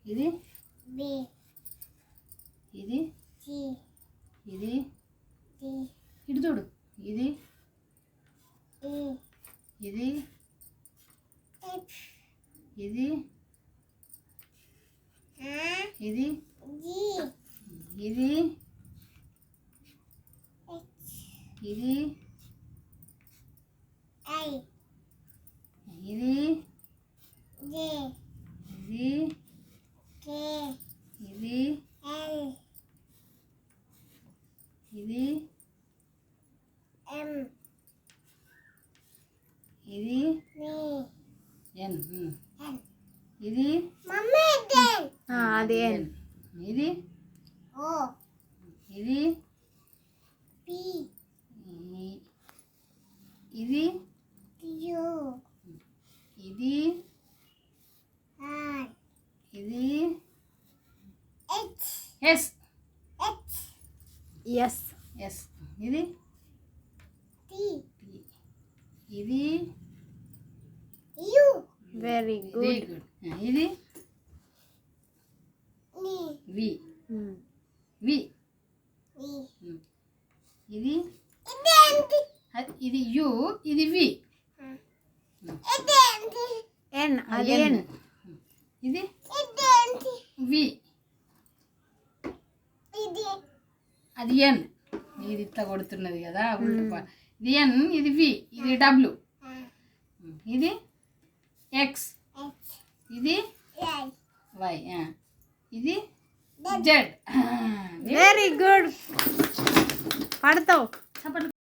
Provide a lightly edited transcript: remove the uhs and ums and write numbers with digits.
ఇది బి ఇది సి ఇది డి ఇటు చూడు ఇది ఈ ఇది ఎఫ్ ఇది ఇది జి ఇది హెచ్ ఇది ఐ ఇది జే ఇది కే ఇది ఎల్ ఇది ఎం ఇది ని ఎన్ ఎన్ ఇది మమ్మీ దెన్ అది ఎన్. ఇది ఓ ఇది పి ఇది యు ఇది ఆర్ ఇది H S H S. S ఇది టి ఇది U very very good. Good ఇది ని వి వి వి ఇది ఇదేంటి ఇది యు ఇది వి ఇదేంటి ఎన్. అది ఎన్. ఇది ఇదేంటి వి ఇది అది ఎన్ ఇది ఇట్లా కొడుతున్నది కదా ఇది ఎన్ ఇది వి ఇది డబ్ల్యూ ఇది ఎక్స్ హెచ్ ఇది ఐ వై ఇది జెడ్ వెరీ గుడ్. పడతావు. చప్పట్లు